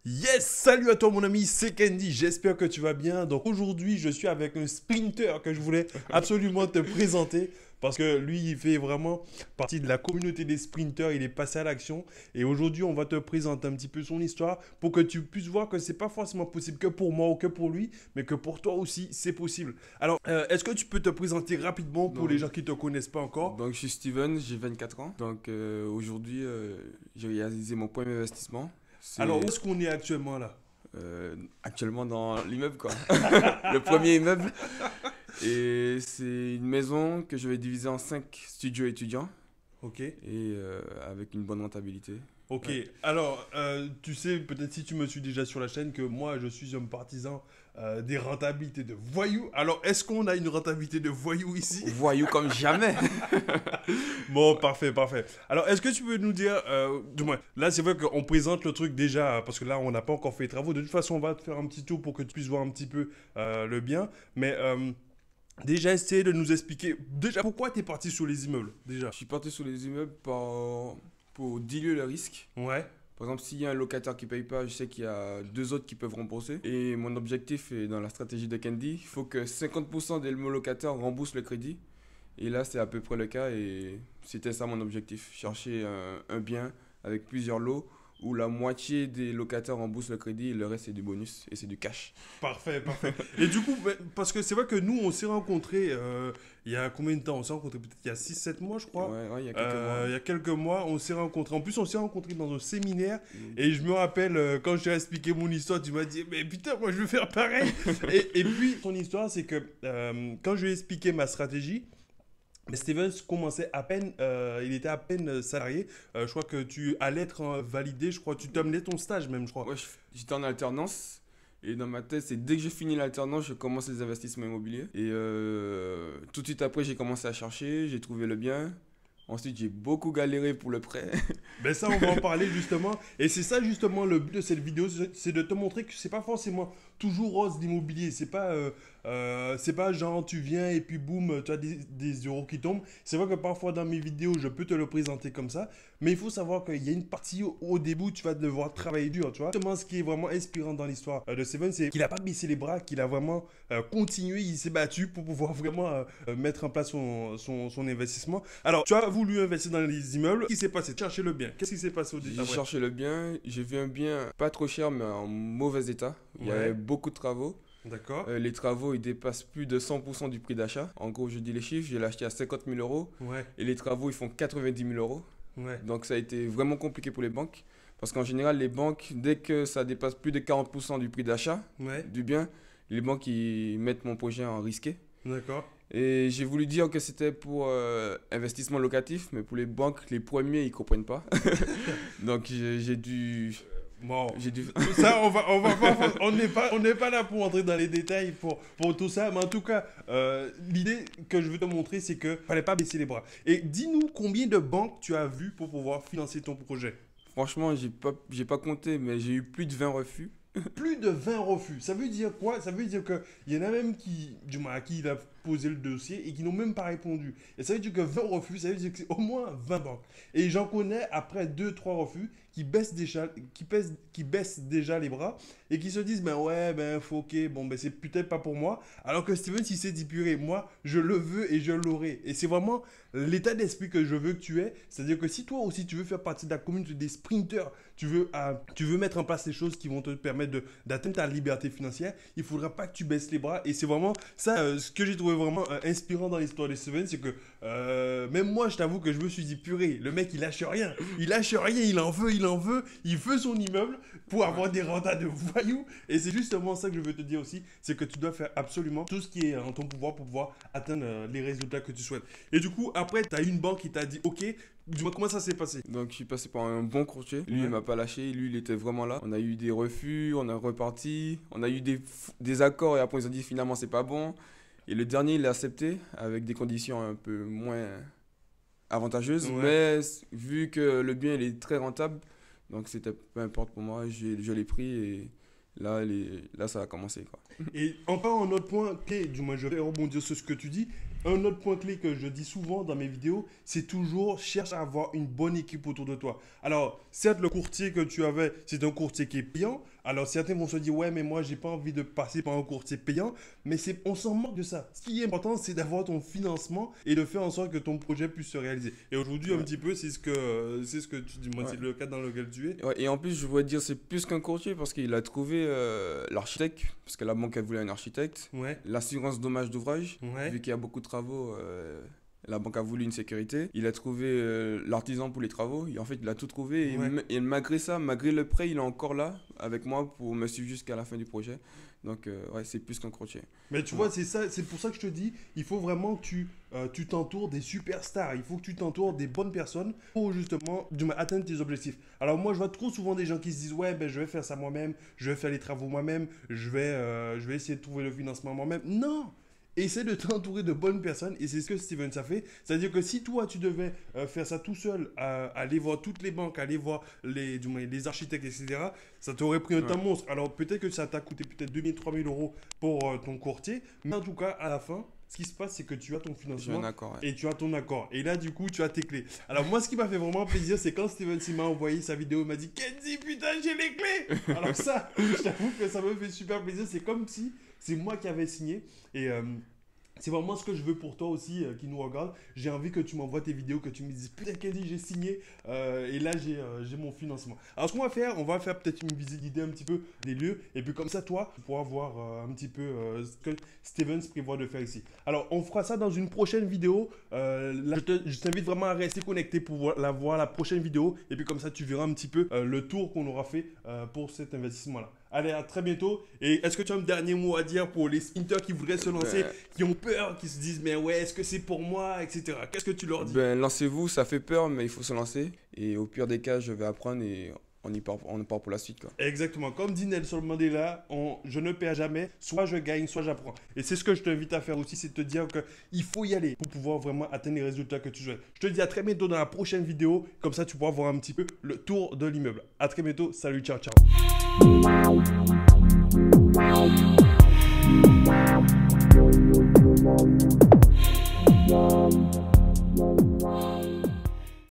Yes, salut à toi mon ami, c'est Candy, j'espère que tu vas bien. Donc aujourd'hui, je suis avec un sprinter que je voulais absolument te présenter parce que lui, il fait vraiment partie de la communauté des sprinters, il est passé à l'action et aujourd'hui, on va te présenter un petit peu son histoire pour que tu puisses voir que c'est pas forcément possible que pour moi ou que pour lui, mais que pour toi aussi, c'est possible. Alors, est-ce que tu peux te présenter rapidement pour les Donc, gens qui te connaissent pas encore? donc, je suis Steven, j'ai 24 ans. Donc aujourd'hui, j'ai réalisé mon premier investissement. Alors, où C'est est-ce qu'on est actuellement là? actuellement dans l'immeuble, quoi. Le premier immeuble. Et c'est une maison que je vais diviser en 5 studios étudiants Ok. et avec une bonne rentabilité. Ok, Ouais. alors tu sais peut-être si tu me suis déjà sur la chaîne que moi je suis un partisan des rentabilités de voyous. Alors est-ce qu'on a une rentabilité de voyous ici? Voyou comme jamais. Bon, parfait, parfait. Alors est-ce que tu peux nous dire, du moins, là c'est vrai qu'on présente le truc déjà parce que là on n'a pas encore fait les travaux. De toute façon on va te faire un petit tour pour que tu puisses voir un petit peu le bien. Mais déjà essayer de nous expliquer déjà pourquoi tu es parti sur les immeubles déjà. Je suis parti sur les immeubles pour diluer le risque. Ouais, Par exemple, s'il y a un locataire qui paye pas, je sais qu'il y a deux autres qui peuvent rembourser. Et mon objectif est dans la stratégie de Candy, il faut que 50% des locataires remboursent le crédit. Et là, c'est à peu près le cas et c'était ça mon objectif. Chercher un bien avec plusieurs lots où la moitié des locataires remboursent le crédit et le reste c'est du bonus et c'est du cash. parfait, parfait. Et du coup, parce que c'est vrai que nous, on s'est rencontrés il y a combien de temps? On s'est rencontrés peut-être il y a 6 7 mois, je crois. Ouais, ouais, il y a quelques mois. Il y a quelques mois, on s'est rencontrés. En plus, on s'est rencontrés dans un séminaire. Mm. Et je me rappelle, quand je t'ai expliqué mon histoire, tu m'as dit, mais putain, moi, je veux faire pareil. Et puis, ton histoire, c'est que quand je lui ai expliqué ma stratégie, mais Stevens commençait à peine, il était à peine salarié. Je crois que tu allais être validé, je crois, tu terminais ton stage même, je crois. Ouais, j'étais en alternance. Et dans ma tête, c'est dès que je finis l'alternance, je commence les investissements immobiliers. Et tout de suite après, j'ai commencé à chercher, j'ai trouvé le bien. Ensuite, j'ai beaucoup galéré pour le prêt. Ben ça, on va en parler justement. Et c'est ça justement le but de cette vidéo, c'est de te montrer que c'est pas forcément toujours rose l'immobilier. C'est pas genre tu viens et puis boum, tu as des euros qui tombent. C'est vrai que parfois dans mes vidéos, je peux te le présenter comme ça. Mais il faut savoir qu'il y a une partie au début où tu vas devoir travailler dur, tu vois. Justement, ce qui est vraiment inspirant dans l'histoire de Seven, c'est qu'il a pas baissé les bras, qu'il a vraiment continué, il s'est battu pour pouvoir vraiment mettre en place son investissement. Alors, tu as voulu investir dans les immeubles. Qu'est-ce qui s'est passé? Chercher le bien. Qu'est-ce qui s'est passé au début? J'ai cherché le bien, j'ai vu un bien pas trop cher mais en mauvais état. Il y Ouais, avait beaucoup de travaux. d'accord. Les travaux, ils dépassent plus de 100% du prix d'achat. En gros, je dis les chiffres, je l'ai acheté à 50 000 euros Ouais, et les travaux, ils font 90 000 euros. ouais. Donc ça a été vraiment compliqué pour les banques. Parce qu'en général, les banques, dès que ça dépasse plus de 40% du prix d'achat Ouais, du bien, les banques, ils mettent mon projet en risqué. d'accord. Et j'ai voulu dire que c'était pour investissement locatif, mais pour les banques, les premiers, ils comprennent pas. Donc j'ai dû... Bon, J'ai dû... ça, on n'est pas là pour entrer dans les détails pour tout ça, mais en tout cas, l'idée que je veux te montrer, c'est que fallait pas baisser les bras. Et dis-nous combien de banques tu as vu pour pouvoir financer ton projet. Franchement, j'ai pas compté, mais j'ai eu plus de 20 refus. Plus de 20 refus. Ça veut dire quoi? Ça veut dire qu'il y en a même du moins, à qui il a posé le dossier et qui n'ont même pas répondu. Et ça veut dire que 20 refus, ça veut dire que c'est au moins 20 banques. Et j'en connais après deux trois refus qui baissent déjà les bras et qui se disent, ben ouais, ben faut, ok, bon, ben c'est peut-être pas pour moi. Alors que Steven, s'il s'est dit, purée, moi, je le veux et je l'aurai. Et c'est vraiment l'état d'esprit que je veux que tu aies. C'est-à-dire que si toi aussi tu veux faire partie de la communauté des sprinters, tu veux mettre en place les choses qui vont te permettre d'atteindre ta liberté financière, il ne faudra pas que tu baisses les bras. Et c'est vraiment ça, ce que j'ai trouvé vraiment inspirant dans l'histoire de Steven, c'est que même moi, je t'avoue que je me suis dit, purée, le mec, il lâche rien. Il lâche rien, il veut son immeuble pour avoir des rendements de voyous. Et c'est justement ça que je veux te dire aussi, c'est que tu dois faire absolument tout ce qui est en ton pouvoir pour pouvoir atteindre les résultats que tu souhaites. Et du coup, après, tu as une banque qui t'a dit, ok, dis-moi comment ça s'est passé. Donc je suis passé par un bon courtier. Lui, Ouais. il m'a pas lâché. Lui, il était vraiment là. On a eu des refus, on a reparti. On a eu des accords et après, ils ont dit finalement, c'est pas bon. Et le dernier, il a accepté avec des conditions un peu moins avantageuses. Ouais. Mais vu que le bien, il est très rentable, donc c'était peu importe pour moi, je l'ai pris et là, là, ça a commencé, quoi. Et encore un autre point clé, du moins je vais rebondir sur ce que tu dis, Un autre point clé que je dis souvent dans mes vidéos, c'est toujours cherche à avoir une bonne équipe autour de toi. Alors, certes, le courtier que tu avais, c'est un courtier qui est payant. Alors, certains vont se dire, ouais, mais moi, j'ai pas envie de passer par un courtier payant. Mais on s'en manque de ça. Ce qui est important, c'est d'avoir ton financement et de faire en sorte que ton projet puisse se réaliser. Et aujourd'hui, un petit peu, c'est ce que tu dis. Moi, c'est le cadre dans lequel tu es. Ouais, et en plus, je voudrais dire, c'est plus qu'un courtier parce qu'il a trouvé l'architecte, parce que la banque, elle voulait un architecte. Ouais. L'assurance dommage d'ouvrage, Ouais. vu qu'il y a beaucoup de travaux, la banque a voulu une sécurité. Il a trouvé l'artisan pour les travaux. Et en fait, il a tout trouvé. Et, Ouais. et malgré ça, malgré le prêt, il est encore là avec moi pour me suivre jusqu'à la fin du projet. Donc, ouais, c'est plus qu'un courtier. Mais tu vois, c'est pour ça que je te dis, il faut vraiment que tu t'entoures des superstars. Il faut que tu t'entoures des bonnes personnes pour justement atteindre tes objectifs. Alors moi, je vois trop souvent des gens qui se disent, ouais, ben, je vais faire ça moi-même, je vais faire les travaux moi-même, je vais essayer de trouver le financement moi-même. Non! Essaie de t'entourer de bonnes personnes et c'est ce que Steven a fait. C'est-à-dire que si toi, tu devais faire ça tout seul, aller voir toutes les banques, aller voir les architectes, etc., ça t'aurait pris un temps monstre. Alors peut-être que ça t'a coûté peut-être 2 000, 3 000 euros pour ton courtier, mais en tout cas, à la fin, ce qui se passe, c'est que tu as ton financement et tu as ton accord. Et là, du coup, tu as tes clés. Alors moi, ce qui m'a fait vraiment plaisir, c'est quand Steven m'a envoyé sa vidéo, il m'a dit « Kenzie, putain, j'ai les clés !» Alors ça, je t'avoue que ça me fait super plaisir. C'est comme si c'est moi qui avais signé. Et c'est vraiment ce que je veux pour toi aussi qui nous regarde. J'ai envie que tu m'envoies tes vidéos, que tu me dises putain Kenzie, j'ai signé et là j'ai mon financement. Alors ce qu'on va faire, on va faire peut-être une visite guidée un petit peu des lieux et puis comme ça toi tu pourras voir un petit peu ce que Steven prévoit de faire ici. Alors on fera ça dans une prochaine vidéo. Là, je t'invite vraiment à rester connecté pour voir la prochaine vidéo et puis comme ça tu verras un petit peu le tour qu'on aura fait pour cet investissement là. Allez, à très bientôt. Et est-ce que tu as un dernier mot à dire pour les sprinters qui voudraient se lancer, qui ont peur, qui se disent mais ouais, est-ce que c'est pour moi, etc. Qu'est-ce que tu leur dis? Ben, lancez-vous, ça fait peur, mais il faut se lancer. Et au pire des cas, je vais apprendre et on part pour la suite, quoi. Exactement. Comme dit Nelson Mandela, je ne perds jamais. Soit je gagne, soit j'apprends. Et c'est ce que je t'invite à faire aussi, c'est de te dire qu'il faut y aller pour pouvoir vraiment atteindre les résultats que tu souhaites. Je te dis à très bientôt dans la prochaine vidéo. Comme ça, tu pourras voir un petit peu le tour de l'immeuble. À très bientôt. Salut, ciao, ciao.